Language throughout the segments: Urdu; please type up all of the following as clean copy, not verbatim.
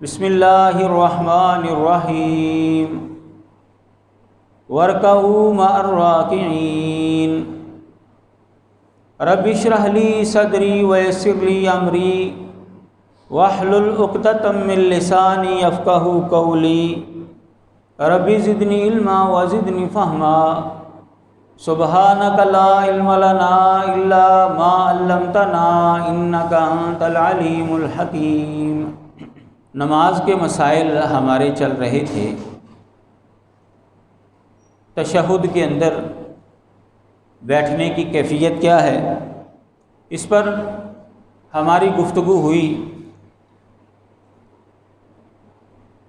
بسم اللہ الرحمن الرحیم وارکعوا مع الراکعین رب اشرح لی صدری ویسر لی امری واحلل عقدۃ من لسانی یفقہوا قولی رب زدنی علما وزدنی فہما سبحانک لا علم لنا الا ما علمتنا انک انت العلیم الحکیم۔ نماز کے مسائل ہمارے چل رہے تھے۔ تشہد کے اندر بیٹھنے کی کیفیت کیا ہے، اس پر ہماری گفتگو ہوئی۔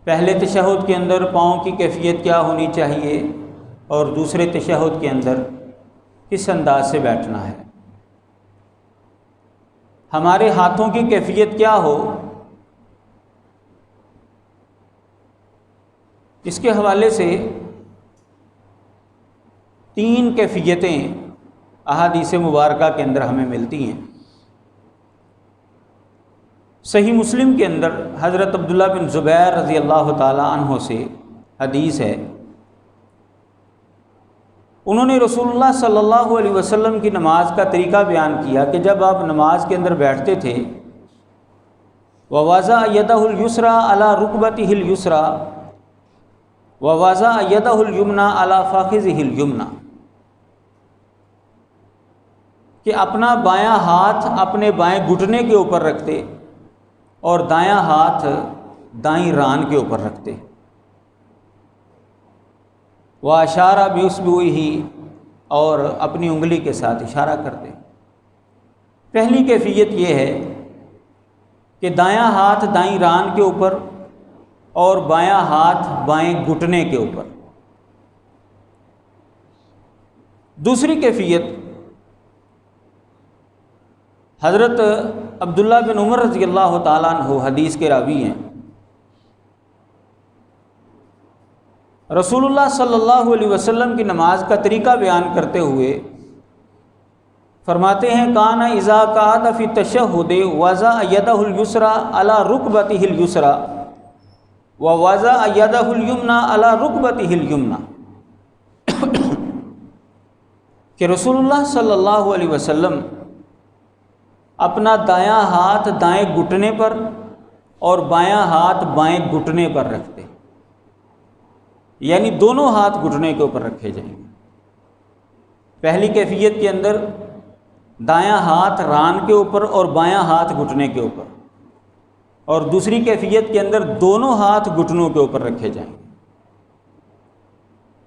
پہلے تشہد کے اندر پاؤں کی کیفیت کیا ہونی چاہیے اور دوسرے تشہد کے اندر کس انداز سے بیٹھنا ہے۔ ہمارے ہاتھوں کی کیفیت کیا ہو، اس کے حوالے سے 3 کیفیتیں احادیث مبارکہ کے اندر ہمیں ملتی ہیں۔ صحیح مسلم کے اندر حضرت عبداللہ بن زبیر رضی اللہ تعالی عنہ سے حدیث ہے، انہوں نے رسول اللہ صلی اللہ علیہ وسلم کی نماز کا طریقہ بیان کیا کہ جب آپ نماز کے اندر بیٹھتے تھے وَوَضَعَ يَدَهُ الْيُسْرَى عَلَى رُكْبَتِهِ الْيُسْرَى وَوَضَعَ يَدَهُ الْيُمْنَى عَلَى فَخِذِهِ الْيُمْنَى، کہ اپنا بایاں ہاتھ اپنے بائیں گھٹنے کے اوپر رکھتے اور دایاں ہاتھ دائیں ران کے اوپر رکھتے۔ وَأَشَارَ بِإِصْبِعِهِ، اور اپنی انگلی کے ساتھ اشارہ کرتے۔ پہلی کیفیت یہ ہے کہ دایاں ہاتھ دائیں ران کے اوپر اور بایاں ہاتھ بائیں گھٹنے کے اوپر۔ دوسری کیفیت، حضرت عبداللہ بن عمر رضی اللہ تعالیٰ عنہ حدیث کے راوی ہیں، رسول اللہ صلی اللہ علیہ وسلم کی نماز کا طریقہ بیان کرتے ہوئے فرماتے ہیں کان اذا قعد فی التشہد وضع یدہ الیسریٰ علی رکبتہ الیسریٰ ووضع یدہ الیمنیٰ علی رکبتہ الیمنیٰ، کہ رسول اللہ صلی اللہ علیہ وسلم اپنا دایاں ہاتھ دائیں گھٹنے پر اور بایاں ہاتھ بائیں گھٹنے پر رکھتے، یعنی دونوں ہاتھ گھٹنے کے اوپر رکھے جائیں گے۔ پہلی کیفیت کے اندر دایاں ہاتھ ران کے اوپر اور بایاں ہاتھ گھٹنے کے اوپر، اور دوسری کیفیت کے اندر دونوں ہاتھ گھٹنوں کے اوپر رکھے جائیں گے۔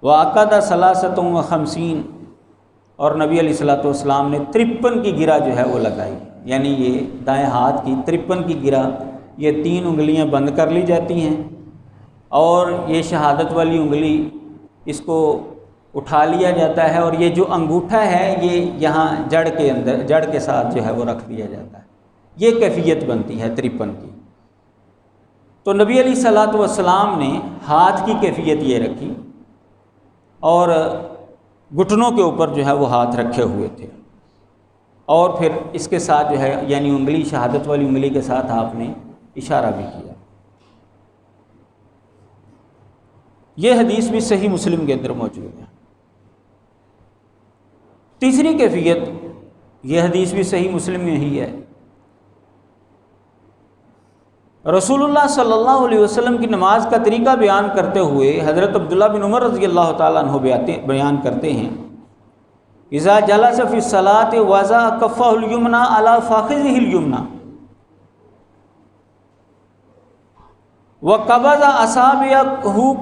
وَعَقَدَ ثَلَاثَةٌ وَخَمْسِينَ، اور نبی علیہ الصلوۃ والسلام نے 53 کی گرہ جو ہے وہ لگائی، یعنی یہ دائیں ہاتھ کی 53 کی گرہ، یہ 3 انگلیاں بند کر لی جاتی ہیں اور یہ شہادت والی انگلی اس کو اٹھا لیا جاتا ہے، اور یہ جو انگوٹھا ہے یہ یہاں جڑ کے اندر جڑ کے ساتھ جو ہے وہ رکھ دیا جاتا ہے۔ یہ کیفیت بنتی ہے 53 کی۔ تو نبی علیہ الصلوۃ والسلام نے ہاتھ کی کیفیت یہ رکھی اور گھٹنوں کے اوپر جو ہے وہ ہاتھ رکھے ہوئے تھے، اور پھر اس کے ساتھ جو ہے یعنی انگلی شہادت والی انگلی کے ساتھ آپ نے اشارہ بھی کیا۔ یہ حدیث بھی صحیح مسلم کے اندر موجود ہے۔ تیسری کیفیت، یہ حدیث بھی صحیح مسلم میں ہی ہے۔ رسول اللہ صلی اللہ علیہ وسلم کی نماز کا طریقہ بیان کرتے ہوئے حضرت عبداللہ بن عمر رضی اللہ تعالیٰ عنہ بیان کرتے ہیں اذا جلس فی الصلاۃ وضع کفہ الیمنی علی فخذہ الیمنی وقبض اصابعہ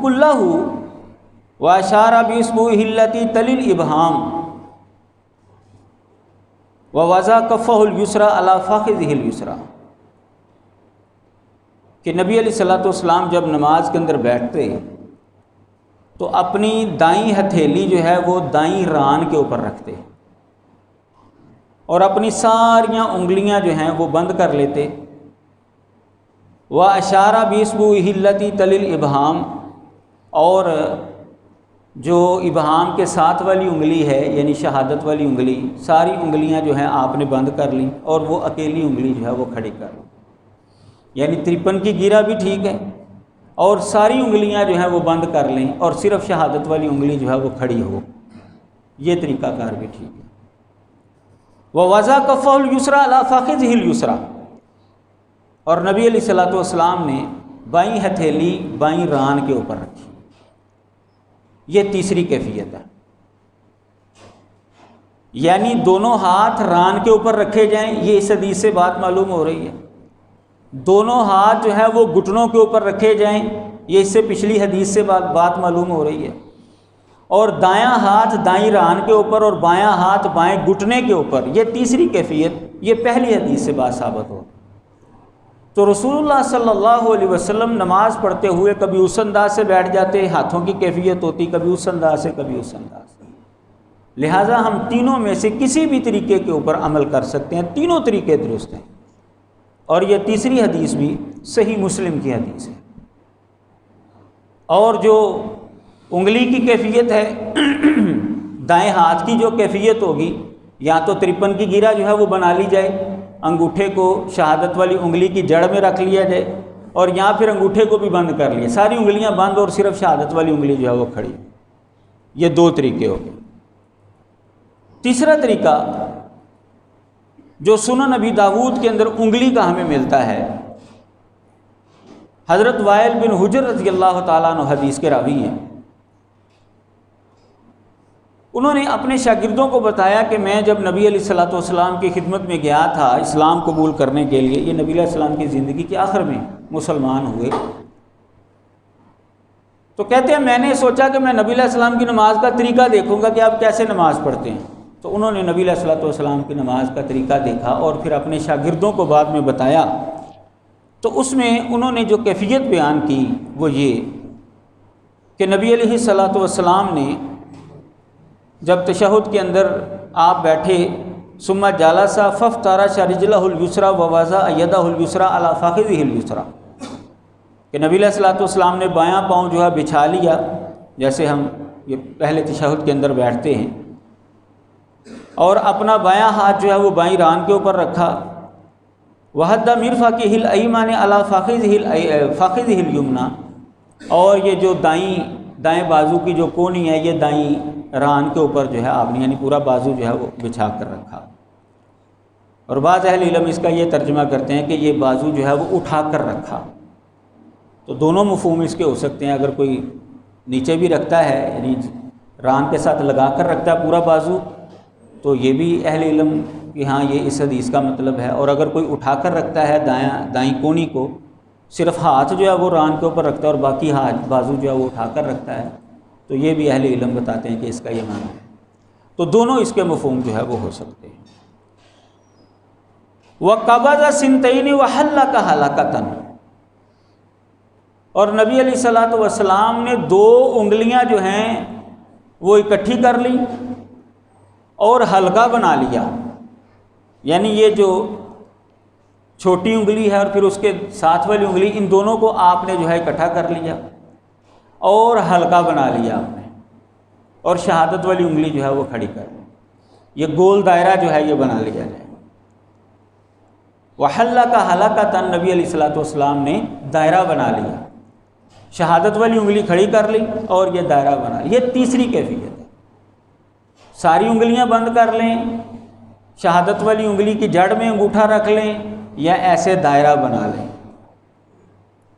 کلہ واشار باصبعہ التی تلی الابہام ووضع کفہ الیسریٰ علی فخذہ الیسریٰ، کہ نبی علیہ الصلوۃ والسلام جب نماز کے اندر بیٹھتے تو اپنی دائیں ہتھیلی جو ہے وہ دائیں ران کے اوپر رکھتے اور اپنی ساریاں انگلیاں جو ہیں وہ بند کر لیتے۔ وَأَشَارَ بِإِصْبِعِهِ الَّتِي تَلِي الْإِبْهَامَ، اور جو ابہام کے ساتھ والی انگلی ہے یعنی شہادت والی انگلی، ساری انگلیاں جو ہیں آپ نے بند کر لیں اور وہ اکیلی انگلی جو ہے وہ کھڑی کر لی۔ یعنی 53 کی گرہ بھی ٹھیک ہے، اور ساری انگلیاں جو ہیں وہ بند کر لیں اور صرف شہادت والی انگلی جو ہے وہ کھڑی ہو، یہ طریقہ کار بھی ٹھیک ہے۔ وَوَضَعَ كَفَّهُ الْيُسْرَىٰ عَلَىٰ فَخِذِهِ الْيُسْرَىٰ، اور نبی علیہ الصلوٰۃ والسلام نے بائیں ہتھیلی بائیں ران کے اوپر رکھی، یہ تیسری کیفیت ہے، یعنی دونوں ہاتھ ران کے اوپر رکھے جائیں، یہ اس حدیث سے بات معلوم ہو رہی ہے۔ دونوں ہاتھ جو ہے وہ گھٹنوں کے اوپر رکھے جائیں، یہ اس سے پچھلی حدیث سے بات معلوم ہو رہی ہے۔ اور دایاں ہاتھ دائیں ران کے اوپر اور بایاں ہاتھ بائیں گھٹنے کے اوپر، یہ تیسری کیفیت، یہ پہلی حدیث سے بات ثابت ہو۔ تو رسول اللہ صلی اللہ علیہ وسلم نماز پڑھتے ہوئے کبھی اس انداز سے بیٹھ جاتے، ہاتھوں کی کیفیت ہوتی کبھی اس انداز سے کبھی اس انداز سے، لہٰذا ہم تینوں میں سے کسی بھی طریقے کے اوپر عمل کر سکتے ہیں، تینوں طریقے درست ہیں۔ اور یہ تیسری حدیث بھی صحیح مسلم کی حدیث ہے۔ اور جو انگلی کی کیفیت ہے، دائیں ہاتھ کی جو کیفیت ہوگی، یا تو 53 کی گرہ جو ہے وہ بنا لی جائے، انگوٹھے کو شہادت والی انگلی کی جڑ میں رکھ لیا جائے، اور یا پھر انگوٹھے کو بھی بند کر لیا، ساری انگلیاں بند اور صرف شہادت والی انگلی جو ہے وہ کھڑی، یہ دو طریقے ہو گئے۔ تیسرا طریقہ جو سنن نبی داود کے اندر انگلی کا ہمیں ملتا ہے، حضرت وائل بن حجر رضی اللہ تعالیٰ عنہ حدیث کے راوی ہیں، انہوں نے اپنے شاگردوں کو بتایا کہ میں جب نبی علیہ الصلوٰۃ والسلام کی خدمت میں گیا تھا اسلام قبول کرنے کے لیے، یہ نبی علیہ السلام کی زندگی کے آخر میں مسلمان ہوئے، تو کہتے ہیں میں نے سوچا کہ میں نبی علیہ السلام کی نماز کا طریقہ دیکھوں گا کہ آپ کیسے نماز پڑھتے ہیں۔ تو انہوں نے نبی علیہ الصلوٰۃ والسلام کی نماز کا طریقہ دیکھا اور پھر اپنے شاگردوں کو بعد میں بتایا، تو اس میں انہوں نے جو کیفیت بیان کی وہ یہ کہ نبی علیہ الصلوٰۃ والسلام نے جب تشہد کے اندر آپ بیٹھے، ثم جلس فافترش رجلہ اليسریٰ ووضع یدہ اليسریٰ علی فخذہ اليسریٰ، کہ نبی علیہ الصلوٰۃ والسلام نے بایاں پاؤں جو ہے بچھا لیا، جیسے ہم یہ پہلے تشہد کے اندر بیٹھتے ہیں، اور اپنا بایاں ہاتھ جو ہے وہ بائیں ران کے اوپر رکھا، وحد مرفقہ الایمن علی فخذہ الیمنیٰ، اور یہ جو دائیں بازو کی جو کونی ہے یہ دائیں ران کے اوپر جو ہے آپ نے یعنی پورا بازو جو ہے وہ بچھا کر رکھا۔ اور بعض اہل علم اس کا یہ ترجمہ کرتے ہیں کہ یہ بازو جو ہے وہ اٹھا کر رکھا، تو دونوں مفہوم اس کے ہو سکتے ہیں، اگر کوئی نیچے بھی رکھتا ہے یعنی ران کے ساتھ لگا کر رکھتا ہے پورا بازو، تو یہ بھی اہل علم کہ ہاں یہ اس حدیث کا مطلب ہے، اور اگر کوئی اٹھا کر رکھتا ہے دائیں کونی کو، صرف ہاتھ جو ہے وہ ران کے اوپر رکھتا ہے اور باقی ہاتھ بازو جو ہے وہ اٹھا کر رکھتا ہے، تو یہ بھی اہل علم بتاتے ہیں کہ اس کا یہ معنی ہے، تو دونوں اس کے مفہوم جو ہے وہ ہو سکتے ہیں۔ وَقَبَضَ سِنْتَيْنِ وَحَلَّقَ حَلَقَةً، اور نبی علیہ الصلوٰۃ والسلام نے دو انگلیاں جو ہیں وہ اکٹھی کر لی اور حلقہ بنا لیا، یعنی یہ جو چھوٹی انگلی ہے اور پھر اس کے ساتھ والی انگلی، ان دونوں کو آپ نے جو ہے اکٹھا کر لیا اور حلقہ بنا لیا آپ نے، اور شہادت والی انگلی جو ہے وہ کھڑی کر لی، یہ گول دائرہ جو ہے یہ بنا لیا جائے۔ وَحَلَّقَ حَلَقَةً، نبی علیہ الصلوٰۃ والسلام نے دائرہ بنا لیا، شہادت والی انگلی کھڑی کر لی اور یہ دائرہ بنا لیا، یہ تیسری کیفیت ہے۔ ساری انگلیاں بند کر لیں، شہادت والی انگلی کی جڑ میں انگوٹھا رکھ لیں، یا ایسے دائرہ بنا لیں،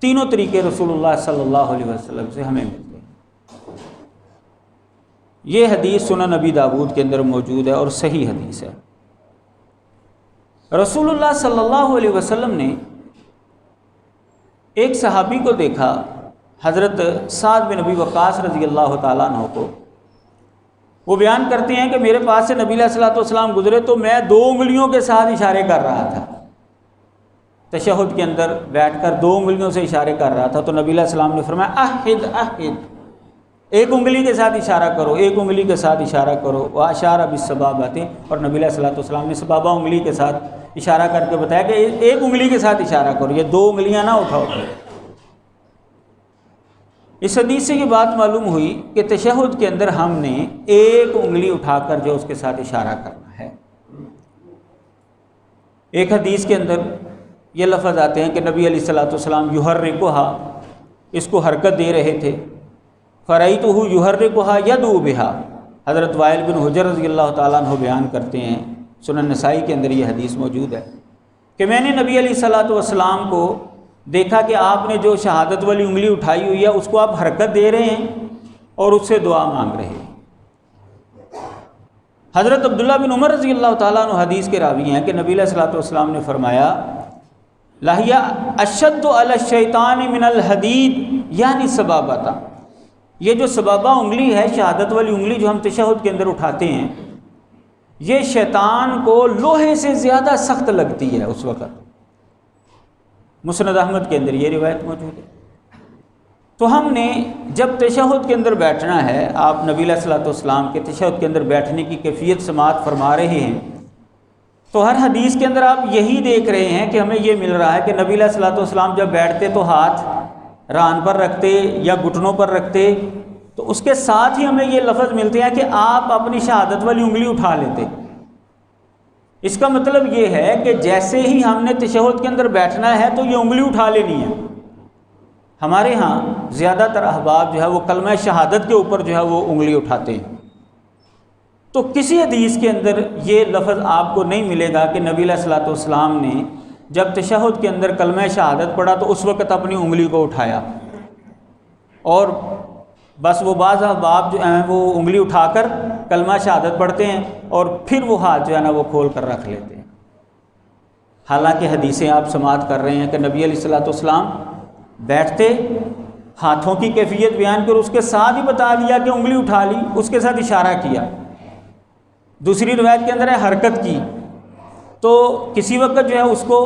تینوں طریقے رسول اللہ صلی اللہ علیہ وسلم سے ہمیں ملتے ہیں۔ یہ حدیث سنن نبی داود کے اندر موجود ہے اور صحیح حدیث ہے۔ رسول اللہ صلی اللہ علیہ وسلم نے ایک صحابی کو دیکھا، حضرت سعد بن ابی وقاص رضی اللہ تعالیٰ عنہ کو، وہ بیان کرتے ہیں کہ میرے پاس سے نبی علیہ الصلوٰۃ والسلام گزرے تو میں دو انگلیوں کے ساتھ اشارے کر رہا تھا، تشہد کے اندر بیٹھ کر دو انگلیوں سے اشارے کر رہا تھا، تو نبی علیہ السلام نے فرمایا احد احد، ایک انگلی کے ساتھ اشارہ کرو، ایک انگلی کے ساتھ اشارہ کرو، واشار بالسبابۃ، اور نبی علیہ الصلوٰۃ والسلام نے سبابہ انگلی کے ساتھ اشارہ کر کے بتایا کہ ایک انگلی کے ساتھ اشارہ کرو، یہ دو انگلیاں نہ اٹھاؤ۔ اس حدیث سے یہ بات معلوم ہوئی کہ تشہد کے اندر ہم نے ایک انگلی اٹھا کر جو اس کے ساتھ اشارہ کرنا ہے۔ ایک حدیث کے اندر یہ لفظ آتے ہیں کہ نبی علیہ الصلوۃ والسلام یحرکھا، اس کو حرکت دے رہے تھے، فرأیتہ یحرکھا یدعو بہا، حضرت وائل بن حجر رضی اللہ تعالیٰ عنہ بیان کرتے ہیں، سنن نسائی کے اندر یہ حدیث موجود ہے کہ میں نے نبی علیہ الصلوۃ والسلام کو دیکھا کہ آپ نے جو شہادت والی انگلی اٹھائی ہوئی ہے اس کو آپ حرکت دے رہے ہیں اور اس سے دعا مانگ رہے ہیں۔ حضرت عبداللہ بن عمر رضی اللہ تعالیٰ عنہ حدیث کے راوی ہیں کہ نبی علیہ الصلوۃ والسلام نے فرمایا لہی اشد علی الشیطان من الحدید، یعنی سبابتہ، یہ جو سبابہ انگلی ہے، شہادت والی انگلی جو ہم تشہد کے اندر اٹھاتے ہیں، یہ شیطان کو لوہے سے زیادہ سخت لگتی ہے اس وقت۔ مسند احمد کے اندر یہ روایت موجود ہے۔ تو ہم نے جب تشہد کے اندر بیٹھنا ہے، آپ نبی علیہ الصلوۃ والسلام کے تشہد کے اندر بیٹھنے کی کیفیت سماعت فرما رہے ہیں، تو ہر حدیث کے اندر آپ یہی دیکھ رہے ہیں کہ ہمیں یہ مل رہا ہے کہ نبی علیہ الصلوۃ والسلام جب بیٹھتے تو ہاتھ ران پر رکھتے یا گھٹنوں پر رکھتے، تو اس کے ساتھ ہی ہمیں یہ لفظ ملتے ہیں کہ آپ اپنی شہادت والی انگلی اٹھا لیتے۔ اس کا مطلب یہ ہے کہ جیسے ہی ہم نے تشہد کے اندر بیٹھنا ہے تو یہ انگلی اٹھا لینی ہے۔ ہمارے ہاں زیادہ تر احباب جو ہے وہ کلمہ شہادت کے اوپر جو ہے وہ انگلی اٹھاتے ہیں، تو کسی حدیث کے اندر یہ لفظ آپ کو نہیں ملے گا کہ نبی علیہ الصلوۃ والسلام نے جب تشہد کے اندر کلمہ شہادت پڑھا تو اس وقت اپنی انگلی کو اٹھایا، اور بس وہ بعض احباب جو ہیں وہ انگلی اٹھا کر کلمہ شہادت پڑھتے ہیں اور پھر وہ ہاتھ جو ہے نا وہ کھول کر رکھ لیتے ہیں۔ حالانکہ حدیثیں آپ سماعت کر رہے ہیں کہ نبی علیہ الصلوۃ والسلام بیٹھتے، ہاتھوں کی کیفیت بیان کر اس کے ساتھ ہی بتا دیا کہ انگلی اٹھا لی، اس کے ساتھ اشارہ کیا۔ دوسری روایت کے اندر ہے حرکت کی، تو کسی وقت جو ہے اس کو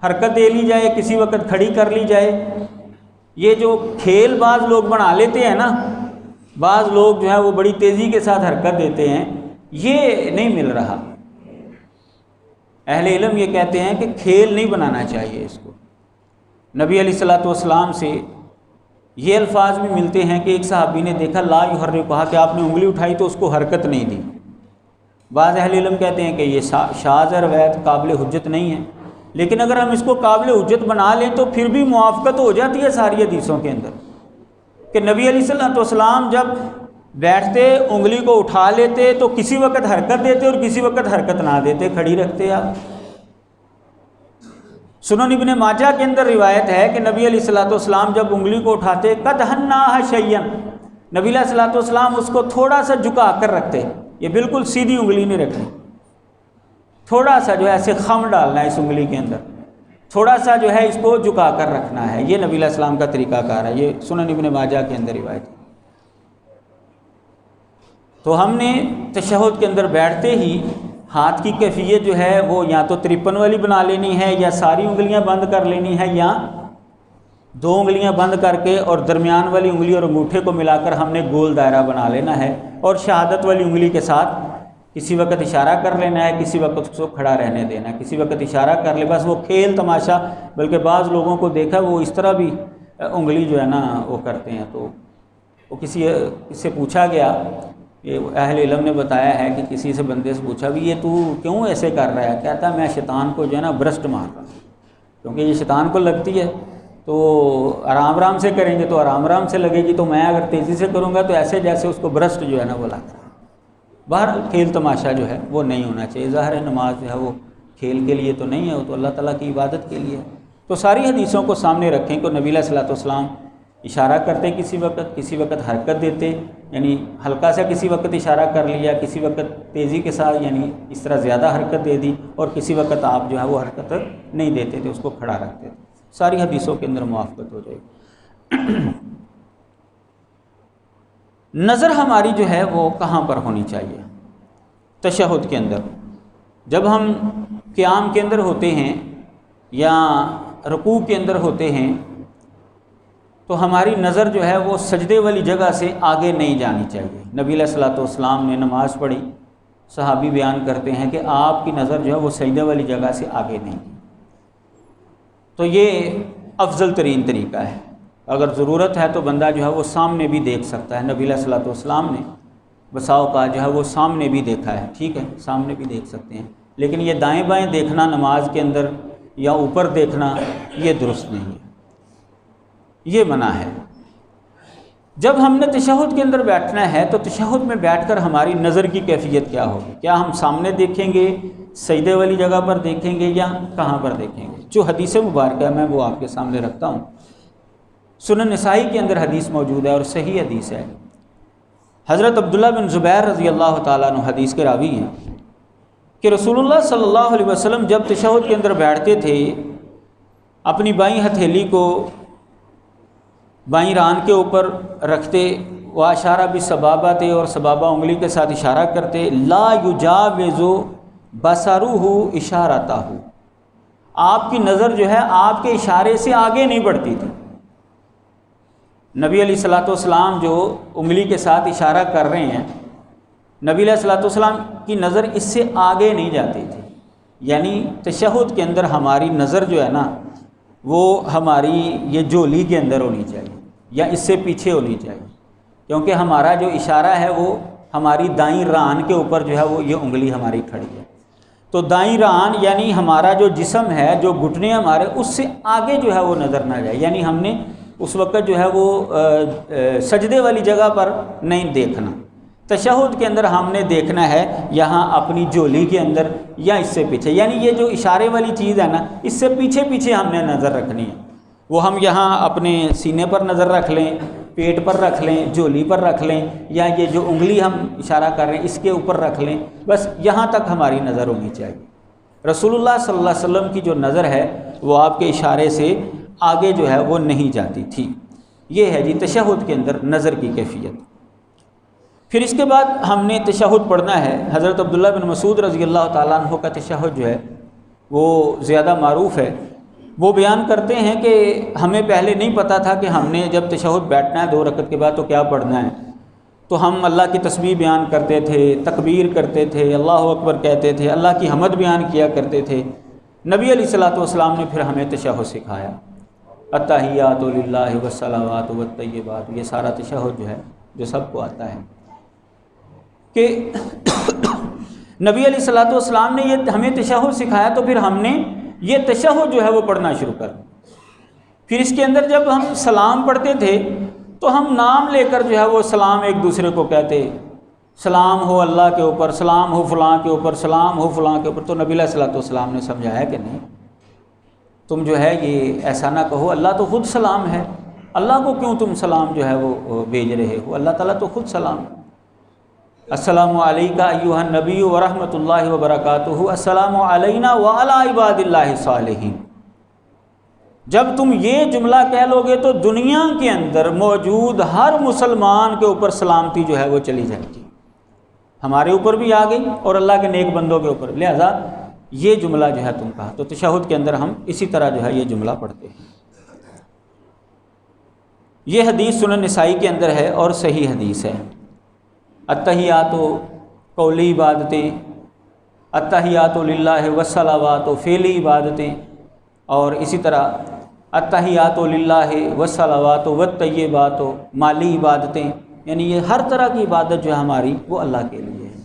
حرکت دے لی جائے، کسی وقت کھڑی کر لی جائے۔ یہ جو کھیل بعض لوگ بنا لیتے ہیں نا، بعض لوگ جو ہے وہ بڑی تیزی کے ساتھ حرکت دیتے ہیں، یہ نہیں مل رہا۔ اہل علم یہ کہتے ہیں کہ کھیل نہیں بنانا چاہیے اس کو۔ نبی علیہ الصلوۃ والسلام سے یہ الفاظ بھی ملتے ہیں کہ ایک صحابی نے دیکھا لا یحرک، کہا کہ آپ نے انگلی اٹھائی تو اس کو حرکت نہیں دی۔ بعض اہل علم کہتے ہیں کہ یہ شاذ روایت قابل حجت نہیں ہے، لیکن اگر ہم اس کو قابل حجت بنا لیں تو پھر بھی موافقت ہو جاتی ہے ساری حدیثوں کے اندر کہ نبی علیہ الصلوۃ والسلام جب بیٹھتے انگلی کو اٹھا لیتے تو کسی وقت حرکت دیتے اور کسی وقت حرکت نہ دیتے، کھڑی رکھتے آپ۔ سنن ابن ماجہ کے اندر روایت ہے کہ نبی علیہ الصلوۃ والسلام جب انگلی کو اٹھاتے قد حناها شیئا، نبی علیہ الصلوۃ والسلام اس کو تھوڑا سا جھکا کر رکھتے، یہ بالکل سیدھی انگلی نہیں رکھنی، تھوڑا سا جو ہے ایسے خم ڈالنا ہے اس انگلی کے اندر، تھوڑا سا جو ہے اس کو جھکا کر رکھنا ہے۔ یہ نبی علیہ السلام کا طریقہ کار ہے، یہ سنن ابن ماجہ کے اندر روایت ہے۔ تو ہم نے تشہد کے اندر بیٹھتے ہی ہاتھ کی کیفیت جو ہے وہ یا تو 53 والی بنا لینی ہے، یا ساری انگلیاں بند کر لینی ہے، یا 2 انگلیاں بند کر کے اور درمیان والی انگلی اور انگوٹھے کو ملا کر ہم نے گول دائرہ بنا لینا ہے، اور شہادت والی انگلی کے ساتھ کسی وقت اشارہ کر لینا ہے، کسی وقت اس کو کھڑا رہنے دینا ہے، کسی وقت اشارہ کر لے، بس وہ کھیل تماشا۔ بلکہ بعض لوگوں کو دیکھا وہ اس طرح بھی انگلی جو ہے نا وہ کرتے ہیں۔ تو وہ کسی سے پوچھا گیا، یہ اہل علم نے بتایا ہے کہ کسی سے بندے سے پوچھا بھی یہ تو کیوں ایسے کر رہا ہے؟ کہتا ہے میں شیطان کو جو ہے نا برسٹ مار رہا ہوں، کیونکہ یہ شیطان کو لگتی ہے، تو آرام آرام سے کریں گے تو آرام آرام سے لگے گی، تو میں اگر تیزی سے کروں گا تو ایسے جیسے اس کو برسٹ جو ہے نا وہ لگتا ہے۔ باہر کھیل تماشا جو ہے وہ نہیں ہونا چاہیے۔ ظاہر نماز جو ہے وہ کھیل کے لیے تو نہیں ہے، وہ تو اللہ تعالیٰ کی عبادت کے لیے ہے۔ تو ساری حدیثوں کو سامنے رکھیں کہ نبی علیہ الصلوۃ والسلام اشارہ کرتے کسی وقت حرکت دیتے، یعنی ہلکا سا کسی وقت اشارہ کر لیا، کسی وقت تیزی کے ساتھ یعنی اس طرح زیادہ حرکت دے دی، اور کسی وقت آپ جو ہے وہ حرکت نہیں دیتے تھے، اس کو کھڑا رکھتے تھے۔ ساری حدیثوں کے اندر موافقت ہو جائے گی۔ نظر ہماری جو ہے وہ کہاں پر ہونی چاہیے؟ تشہد کے اندر جب ہم قیام کے اندر ہوتے ہیں یا رکوع کے اندر ہوتے ہیں تو ہماری نظر جو ہے وہ سجدے والی جگہ سے آگے نہیں جانی چاہیے۔ نبی علیہ الصلوۃ والسلام نے نماز پڑھی، صحابی بیان کرتے ہیں کہ آپ کی نظر جو ہے وہ سجدے والی جگہ سے آگے نہیں کی۔ تو یہ افضل ترین طریقہ ہے۔ اگر ضرورت ہے تو بندہ جو ہے وہ سامنے بھی دیکھ سکتا ہے۔ نبی علیہ الصلوۃ والسلام نے بسا اوقات جو ہے وہ سامنے بھی دیکھا ہے، ٹھیک ہے، سامنے بھی دیکھ سکتے ہیں، لیکن یہ دائیں بائیں دیکھنا نماز کے اندر یا اوپر دیکھنا یہ درست نہیں ہے، یہ منع ہے۔ جب ہم نے تشہد کے اندر بیٹھنا ہے تو تشہد میں بیٹھ کر ہماری نظر کی کیفیت کیا ہوگی؟ کیا ہم سامنے دیکھیں گے، سجدے والی جگہ پر دیکھیں گے، یا کہاں پر دیکھیں گے؟ جو حدیث مبارکہ ہے میں وہ آپ کے سامنے رکھتا ہوں۔ سنن نسائی کے اندر حدیث موجود ہے اور صحیح حدیث ہے۔ حضرت عبداللہ بن زبیر رضی اللہ تعالیٰ عنہ حدیث کے راوی ہیں کہ رسول اللہ صلی اللہ علیہ وسلم جب تشہد کے اندر بیٹھتے تھے، اپنی بائیں ہتھیلی کو بائیں ران کے اوپر رکھتے، وہ اشارہ بھی سبابہ تھے اور سبابہ انگلی کے ساتھ اشارہ کرتے، لا یجاوز بصرہ اشارتہ، آپ کی نظر جو ہے آپ کے اشارے سے آگے نہیں بڑھتی تھی۔ نبی علیہ الصلوۃ والسلام جو انگلی کے ساتھ اشارہ کر رہے ہیں، نبی علیہ الصلوۃ والسلام کی نظر اس سے آگے نہیں جاتی تھی۔ یعنی تشہد کے اندر ہماری نظر جو ہے نا وہ ہماری یہ جھولی کے اندر ہونی چاہیے یا اس سے پیچھے ہونی چاہیے، کیونکہ ہمارا جو اشارہ ہے وہ ہماری دائیں ران کے اوپر جو ہے وہ یہ انگلی ہماری کھڑی ہے۔ تو دائیں ران یعنی ہمارا جو جسم ہے، جو گھٹنے ہمارے، اس سے آگے جو ہے وہ نظر نہ جائے، یعنی ہم نے اس وقت جو ہے وہ سجدے والی جگہ پر نہیں دیکھنا۔ تشہد کے اندر ہم نے دیکھنا ہے یہاں اپنی جھولی کے اندر یا اس سے پیچھے، یعنی یہ جو اشارے والی چیز ہے نا اس سے پیچھے پیچھے ہم نے نظر رکھنی ہے۔ وہ ہم یہاں اپنے سینے پر نظر رکھ لیں، پیٹ پر رکھ لیں، جھولی پر رکھ لیں، یا یہ جو انگلی ہم اشارہ کر رہے ہیں اس کے اوپر رکھ لیں، بس یہاں تک ہماری نظر ہونی چاہیے۔ رسول اللہ صلی اللہ علیہ وسلم کی جو نظر ہے وہ آپ کے اشارے سے آگے جو ہے وہ نہیں جاتی تھی۔ یہ ہے جی تشہد کے اندر نظر کی کیفیت۔ پھر اس کے بعد ہم نے تشہد پڑھنا ہے۔ حضرت عبداللہ بن مسعود رضی اللہ تعالیٰ عنہ کا تشہد جو ہے وہ زیادہ معروف ہے۔ وہ بیان کرتے ہیں کہ ہمیں پہلے نہیں پتہ تھا کہ ہم نے جب تشہد بیٹھنا ہے 2 رکعت کے بعد تو کیا پڑھنا ہے، تو ہم اللہ کی تسبیح بیان کرتے تھے، تکبیر کرتے تھے، اللہ اکبر کہتے تھے، اللہ کی حمد بیان کیا کرتے تھے۔ نبی علیہ الصلوۃ والسلام نے پھر ہمیں تشہد سکھایا، التحیات للہ والصلوات والطیبات، یہ سارا تشہد جو ہے جو سب کو آتا ہے، کہ نبی علیہ الصلوۃ والسلام نے یہ ہمیں تشہد سکھایا تو پھر ہم نے یہ تشہد جو ہے وہ پڑھنا شروع کر دیا۔ پھر اس کے اندر جب ہم سلام پڑھتے تھے تو ہم نام لے کر جو ہے وہ سلام ایک دوسرے کو کہتے، سلام ہو اللہ کے اوپر، سلام ہو فلاں کے اوپر، سلام ہو فلاں کے اوپر۔ تو نبی علیہ الصلوۃ والسلام نے سمجھایا کہ نہیں، تم جو ہے یہ ایسا نہ کہو، اللہ تو خود سلام ہے، اللہ کو کیوں تم سلام جو ہے وہ بھیج رہے ہو، اللہ تعالیٰ تو خود سلام ہے۔ السلام علیکہ ایھا النبی ورحمۃ اللہ وبرکاتہ، السلام علینا وعلی عباد اللہ الصالحین۔ جب تم یہ جملہ کہہ لو گے تو دنیا کے اندر موجود ہر مسلمان کے اوپر سلامتی جو ہے وہ چلی جائے گی، ہمارے اوپر بھی آ گئی اور اللہ کے نیک بندوں کے اوپر، لہذا یہ جملہ جو ہے تم کہا۔ تو تشہد کے اندر ہم اسی طرح جو ہے یہ جملہ پڑھتے ہیں۔ یہ حدیث سنن نسائی کے اندر ہے اور صحیح حدیث ہے۔ التحیات قولی عبادتیں، التحیات للہ والصلوات فعلی عبادتیں، اور اسی طرح التحیات للہ والصلوات والطیبات مالی عبادتیں، یعنی یہ ہر طرح کی عبادت جو ہے ہماری وہ اللہ کے لیے ہے،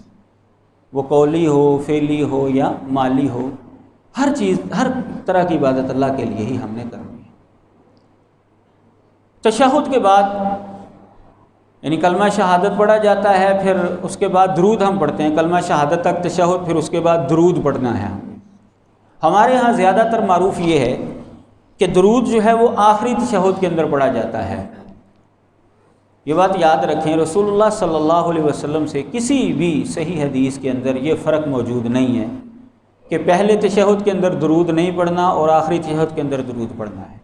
وہ قولی ہو، فعلی ہو یا مالی ہو، ہر چیز، ہر طرح کی عبادت اللہ کے لیے ہی ہم نے کرنی ہے۔ تشہد کے بعد یعنی کلمہ شہادت پڑھا جاتا ہے، پھر اس کے بعد درود ہم پڑھتے ہیں، کلمہ شہادت تک تشہد، پھر اس کے بعد درود پڑھنا ہے۔ ہمارے ہاں زیادہ تر معروف یہ ہے کہ درود جو ہے وہ آخری تشہد کے اندر پڑھا جاتا ہے۔ یہ بات یاد رکھیں، رسول اللہ صلی اللہ علیہ وسلم سے کسی بھی صحیح حدیث کے اندر یہ فرق موجود نہیں ہے کہ پہلے تشہد کے اندر درود نہیں پڑھنا اور آخری تشہد کے اندر درود پڑھنا ہے۔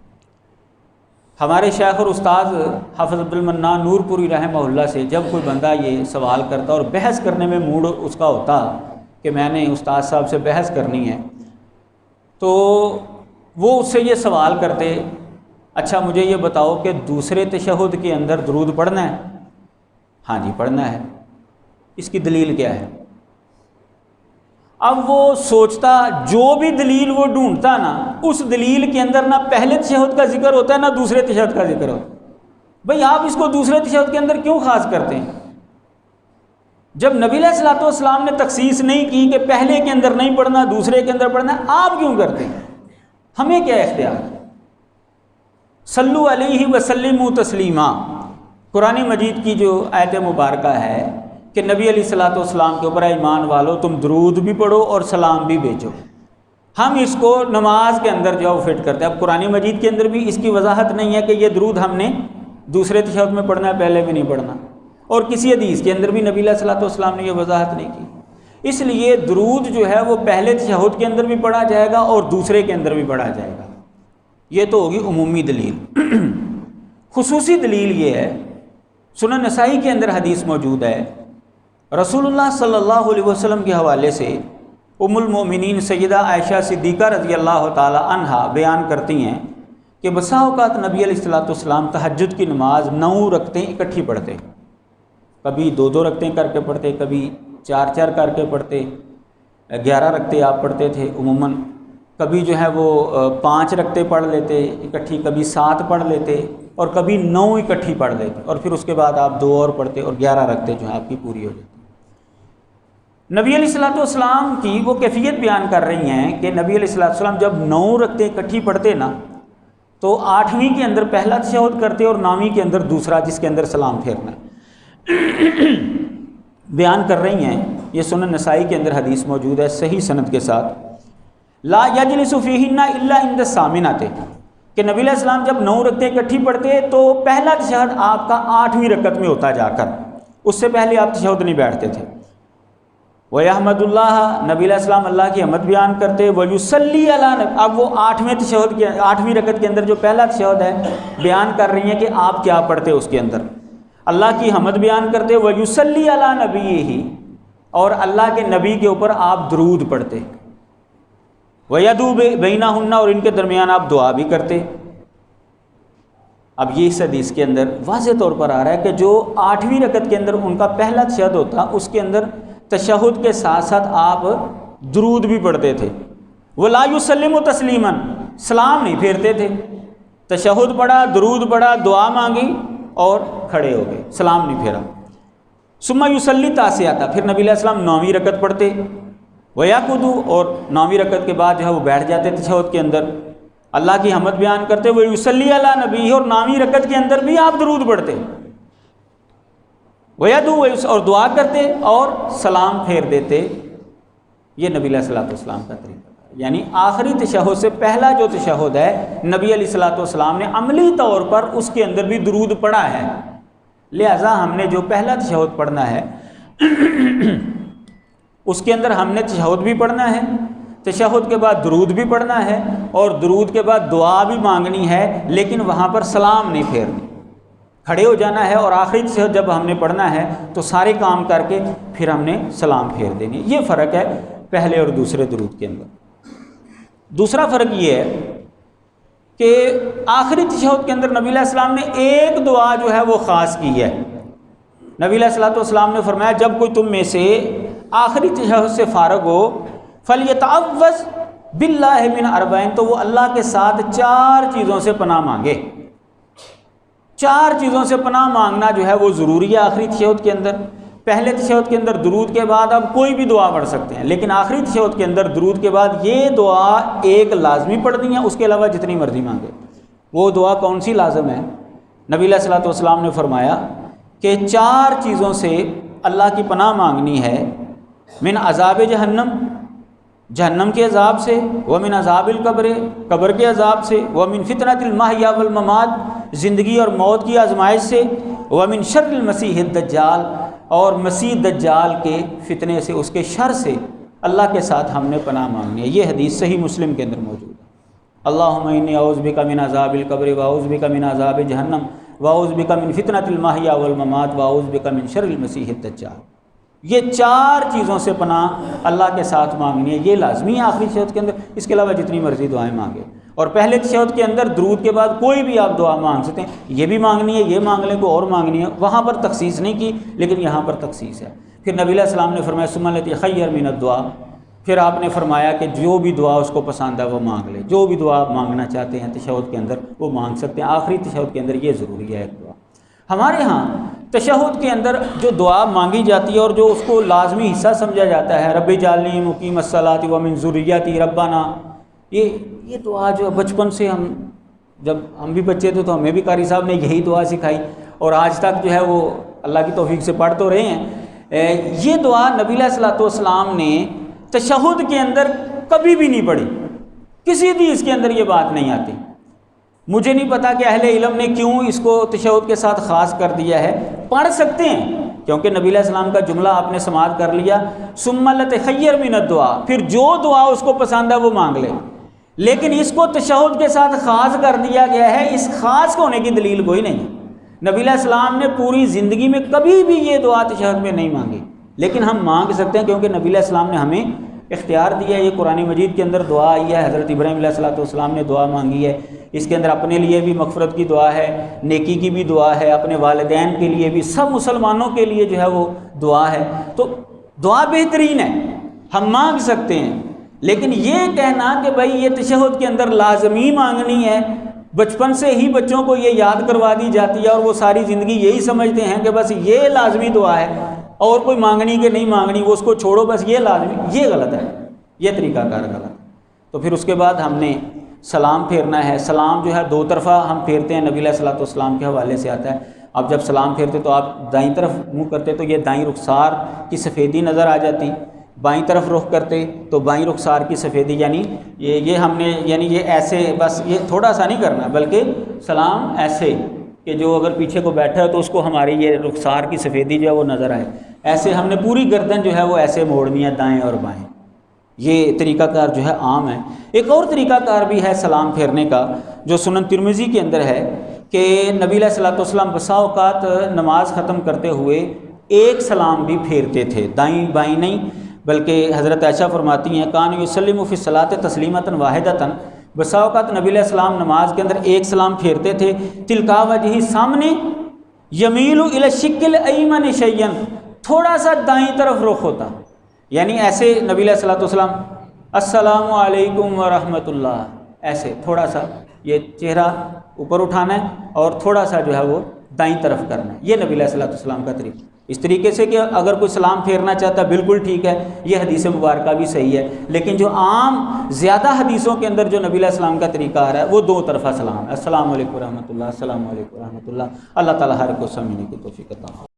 ہمارے شیخ اور استاد حافظ عبد المنان نور پوری رحمہ اللہ سے جب کوئی بندہ یہ سوال کرتا اور بحث کرنے میں موڈ اس کا ہوتا کہ میں نے استاد صاحب سے بحث کرنی ہے، تو وہ اس سے یہ سوال کرتے، اچھا مجھے یہ بتاؤ کہ دوسرے تشہد کے اندر درود پڑھنا ہے؟ ہاں جی پڑھنا ہے۔ اس کی دلیل کیا ہے؟ اب وہ سوچتا، جو بھی دلیل وہ ڈھونڈتا نا اس دلیل کے اندر نہ پہلے تشہد کا ذکر ہوتا ہے نہ دوسرے تشہد کا ذکر ہوتا ہے۔ بھئی آپ اس کو دوسرے تشہد کے اندر کیوں خاص کرتے ہیں؟ جب نبی علیہ الصلوۃ والسلام نے تخصیص نہیں کی کہ پہلے کے اندر نہیں پڑھنا دوسرے کے اندر پڑھنا، آپ کیوں کرتے ہیں؟ ہمیں کیا اختیار ہے؟ صلو علیہ وسلموا تسلیما، قرآن مجید کی جو آیت مبارکہ ہے کہ نبی علیہ الصلوۃ والسلام کے اوپر ایمان والو تم درود بھی پڑھو اور سلام بھی بھیجو۔ ہم اس کو نماز کے اندر جو فٹ کرتے ہیں۔ اب قرآن مجید کے اندر بھی اس کی وضاحت نہیں ہے کہ یہ درود ہم نے دوسرے تشہد میں پڑھنا ہے، پہلے بھی نہیں پڑھنا، اور کسی حدیث کے اندر بھی نبی علیہ الصلوۃ والسلام نے یہ وضاحت نہیں کی۔ اس لیے درود جو ہے وہ پہلے تشہد کے اندر بھی پڑھا جائے گا اور دوسرے کے اندر بھی پڑھا جائے گا۔ یہ تو ہوگی عمومی دلیل۔ خصوصی دلیل یہ ہے، سنن نسائی کے اندر حدیث موجود ہے، رسول اللہ صلی اللہ علیہ وسلم کے حوالے سے ام المؤمنین سیدہ عائشہ صدیقہ رضی اللہ تعالی عنہا بیان کرتی ہیں کہ بسا اوقات نبی علیہ الصلوۃ والسلام تہجد کی نماز 9 رکعتیں اکٹھی پڑھتے، کبھی 2 رکعتیں کر کے پڑھتے، کبھی 4 کر کے پڑھتے، 11 رکعتیں آپ پڑھتے تھے عموماً، کبھی جو ہے وہ 5 رکعتیں پڑھ لیتے اکٹھی، کبھی 7 پڑھ لیتے، اور کبھی 9 اکٹھی پڑھ لیتے، اور پھر اس کے بعد آپ 2 اور پڑھتے اور 11 رکعتیں جو ہیں آپ کی پوری ہو جاتی۔ نبی علیہ الصلوۃ والسلام کی وہ کیفیت بیان کر رہی ہیں کہ نبی علیہ الصلوۃ والسلام جب 9 رکعتیں اکٹھی پڑھتے نا تو 8ویں کے اندر پہلا تشہد کرتے اور 9ویں کے اندر دوسرا، جس کے اندر سلام پھیرنا ہے۔ بیان کر رہی ہیں، یہ سنن نسائی کے اندر حدیث موجود ہے صحیح سند کے ساتھ، لا یجلس فیہن الا عند الثامنۃ، کہ نبی علیہ السلام جب 9 رکعتیں اکٹھی پڑھتے تو پہلا تشہد آپ کا 8ویں رکعت میں ہوتا جا کر، اس سے پہلے آپ تشہد نہیں بیٹھتے تھے۔ وَيَحْمَدُ اللَّهَ، نبی علیہ السلام اللہ کی حمد بیان کرتے، وَيُصَلِّي عَلَىٰ، اب وہ 8ویں رکعت کے اندر جو پہلا تشہد ہے بیان کر رہی ہیں کہ آپ کیا پڑھتے اس کے اندر، اللہ کی حمد بیان کرتے، وَيُصَلِّي عَلَىٰ نَبِيِّهِ، اور اللہ کے نبی کے اوپر آپ درود پڑھتے، وَيَدْعُو بَيْنَهُنَّ، اور ان کے درمیان آپ دعا بھی کرتے۔ اب یہ اس حدیث کے اندر واضح طور پر آ رہا ہے کہ جو 8ویں رکعت کے اندر ان کا پہلا تشہد ہوتا، اس کے اندر تشہد کے ساتھ ساتھ آپ درود بھی پڑھتے تھے۔ وَلَا يُسَلِّمُ تَسْلِيمًا، سلام نہیں پھیرتے تھے، تشہد پڑھا، درود پڑھا، دعا مانگی اور کھڑے ہو گئے، سلام نہیں پھیرا۔ ثُمَّ يُصَلِّي التَّاسِعَةَ، پھر نبی علیہ السلام 9ویں رکعت پڑھتے، وَيَقْعُدُ، اور 9ویں رکعت کے بعد جو ہے وہ بیٹھ جاتے تشہد کے اندر، اللہ کی حمد بیان کرتے، وَيُصَلِّي عَلَىٰ نَبِيِّهِ، اور 9ویں رکعت کے اندر بھی آپ درود پڑھتے، وَيَدْعُو، اور دعا کرتے اور سلام پھیر دیتے۔ یہ نبی علیہ الصلوۃ والسلام کا طریقہ ہے، یعنی آخری تشہد سے پہلا جو تشہد ہے نبی علیہ الصلوۃ والسلام نے عملی طور پر اس کے اندر بھی درود پڑھا ہے، لہٰذا ہم نے جو پہلا تشہد پڑھنا ہے اس کے اندر ہم نے تشہد بھی پڑھنا ہے، تشہد کے بعد درود بھی پڑھنا ہے، اور درود کے بعد دعا بھی مانگنی ہے، لیکن وہاں پر سلام نہیں پھیرنی، کھڑے ہو جانا ہے، اور آخری تشہد جب ہم نے پڑھنا ہے تو سارے کام کر کے پھر ہم نے سلام پھیر دینی۔ یہ فرق ہے پہلے اور دوسرے درود کے اندر۔ دوسرا فرق یہ ہے کہ آخری تشہد کے اندر نبی علیہ السلام نے ایک دعا جو ہے وہ خاص کی ہے۔ نبی علیہ الصلوۃ والسلام نے فرمایا جب کوئی تم میں سے آخری تشہد سے فارغ ہو فَلْيَتَعَوَّذْ بِاللَّهِ مِنْ أَرْبَعٍ، تو وہ اللہ کے ساتھ 4 چیزوں سے پناہ مانگے۔ 4 چیزوں سے پناہ مانگنا جو ہے وہ ضروری ہے آخری تشہد کے اندر۔ پہلے تشہد کے اندر درود کے بعد آپ کوئی بھی دعا پڑھ سکتے ہیں، لیکن آخری تشہد کے اندر درود کے بعد یہ دعا ایک لازمی پڑھنی ہے، اس کے علاوہ جتنی مرضی مانگے۔ وہ دعا کون سی لازم ہے؟ نبی علیہ الصلوۃ والسلام نے فرمایا کہ 4 چیزوں سے اللہ کی پناہ مانگنی ہے، من عذاب جہنم، جہنم کے عذاب سے، ومن عذاب القبر، قبر کے عذاب سے، ومن فتنۃ المحیا والممات، زندگی اور موت کی آزمائش سے، ومن شر المسیح الدجال، اور مسیح دجال کے فتنے سے، اس کے شر سے اللہ کے ساتھ ہم نے پناہ مانگنی ہے۔ یہ حدیث صحیح مسلم کے اندر موجود ہے۔ اللہم انی اعوذ بک من عذاب القبر واعوذ بک من عذاب جہنم واعوذ بک من فتنۃ المحیا والممات واعوذ بک من شر المسیح الدجال۔ یہ 4 چیزوں سے پناہ اللہ کے ساتھ مانگنی ہے، یہ لازمی ہے آخری تشہد کے اندر، اس کے علاوہ جتنی مرضی دعائیں مانگے۔ اور پہلے تشہد کے اندر درود کے بعد کوئی بھی آپ دعا مانگ سکتے ہیں، یہ بھی مانگنی ہے، یہ مانگ لیں، کوئی اور مانگنی ہے، وہاں پر تخصیص نہیں کی لیکن یہاں پر تخصیص ہے۔ پھر نبی علیہ السلام نے فرمایا ثم ليتخير من الدعاء، پھر آپ نے فرمایا کہ جو بھی دعا اس کو پسند ہے وہ مانگ لے، جو بھی دعا آپ مانگنا چاہتے ہیں تشہد کے اندر وہ مانگ سکتے ہیں۔ آخری تشہد کے اندر یہ ضروری ہے ایک دعا۔ ہمارے ہاں تشہد کے اندر جو دعا مانگی جاتی ہے اور جو اس کو لازمی حصہ سمجھا جاتا ہے، رب اجعلنی مقیم الصلاۃ ومن ذریتی ربنا، یہ دعا جو بچپن سے جب ہم بھی بچے تھے تو ہمیں بھی قاری صاحب نے یہی دعا سکھائی، اور آج تک جو ہے وہ اللہ کی توفیق سے پڑھ تو رہے ہیں۔ یہ دعا نبی علیہ الصلوۃ والسلام نے تشہد کے اندر کبھی بھی نہیں پڑھی، کسی حدیث کے اندر یہ بات نہیں آتی۔ مجھے نہیں پتا کہ اہل علم نے کیوں اس کو تشہد کے ساتھ خاص کر دیا ہے۔ پڑھ سکتے ہیں کیونکہ نبی علیہ السلام کا جملہ آپ نے سماعت کر لیا، ثم لتخیر من الدعا، پھر جو دعا اس کو پسند ہے وہ مانگ لے، لیکن اس کو تشہد کے ساتھ خاص کر دیا گیا ہے۔ اس خاص ہونے کی دلیل کوئی نہیں۔ نبی علیہ السلام نے پوری زندگی میں کبھی بھی یہ دعا تشہد میں نہیں مانگی، لیکن ہم مانگ سکتے ہیں کیونکہ نبی علیہ السلام نے ہمیں اختیار دیا ہے۔ یہ قرآن مجید کے اندر دعا آئی ہے، حضرت ابراہیم علیہ الصلوۃ والسلام نے دعا مانگی ہے، اس کے اندر اپنے لیے بھی مغفرت کی دعا ہے، نیکی کی بھی دعا ہے، اپنے والدین کے لیے بھی، سب مسلمانوں کے لیے جو ہے وہ دعا ہے۔ تو دعا بہترین ہے، ہم مانگ سکتے ہیں، لیکن یہ کہنا کہ بھائی یہ تشہد کے اندر لازمی مانگنی ہے، بچپن سے ہی بچوں کو یہ یاد کروا دی جاتی ہے اور وہ ساری زندگی یہی سمجھتے ہیں کہ بس یہ لازمی دعا ہے اور کوئی مانگنی کہ نہیں مانگنی وہ اس کو چھوڑو، بس یہ لازمی، یہ غلط ہے، یہ طریقہ کار غلط ہے۔ تو پھر اس کے بعد ہم نے سلام پھیرنا ہے۔ سلام جو ہے دو طرفہ ہم پھیرتے ہیں، نبی علیہ الصلوۃ والسلام کے حوالے سے آتا ہے۔ اب جب سلام پھیرتے تو آپ دائیں طرف منہ کرتے تو یہ دائیں رخسار کی سفیدی نظر آ جاتی، بائیں طرف رخ کرتے تو بائیں رخسار کی سفیدی، یعنی یہ ہم نے یعنی یہ ایسے بس یہ تھوڑا سا نہیں کرنا، بلکہ سلام ایسے کہ جو اگر پیچھے کو بیٹھا ہے تو اس کو ہماری یہ رخسار کی سفیدی جو ہے وہ نظر آئے، ایسے ہم نے پوری گردن جو ہے وہ ایسے موڑنی ہے دائیں اور بائیں۔ یہ طریقہ کار جو ہے عام ہے۔ ایک اور طریقہ کار بھی ہے سلام پھیرنے کا جو سنن ترمذی کے اندر ہے کہ نبی علیہ الصلوۃ والسلام بسا اوقات نماز ختم کرتے ہوئے ایک سلام بھی پھیرتے تھے، دائیں بائیں نہیں، بلکہ حضرت عائشہ فرماتی ہیں کان یسلم فی الصلاۃ تسلیمۃ واحدۃ، بسا اوقات نبی علیہ السلام نماز کے اندر ایک سلام پھیرتے تھے، تلقا وجہی، سامنے، یمیل الی الشق الایمن شیئا، تھوڑا سا دائیں طرف رخ ہوتا، یعنی ایسے نبی علیہ الصلوۃ والسلام السلام علیکم ورحمۃ اللہ، ایسے تھوڑا سا یہ چہرہ اوپر اٹھانا ہے اور تھوڑا سا جو ہے وہ دائیں طرف کرنا ہے، یہ نبی علیہ الصلوۃ والسلام کا طریقہ۔ اس طریقے سے کہ اگر کوئی سلام پھیرنا چاہتا ہے بالکل ٹھیک ہے، یہ حدیث مبارکہ بھی صحیح ہے، لیکن جو عام زیادہ حدیثوں کے اندر جو نبی علیہ السلام کا طریقہ آ رہا ہے وہ دو طرفہ سلام ہے، السلام علیکم ورحمۃ اللہ، السلام علیکم ورحمۃ اللہ۔ اللہ تعالیٰ ہر کو سمجھنے کی توفیق عطا فرمائے۔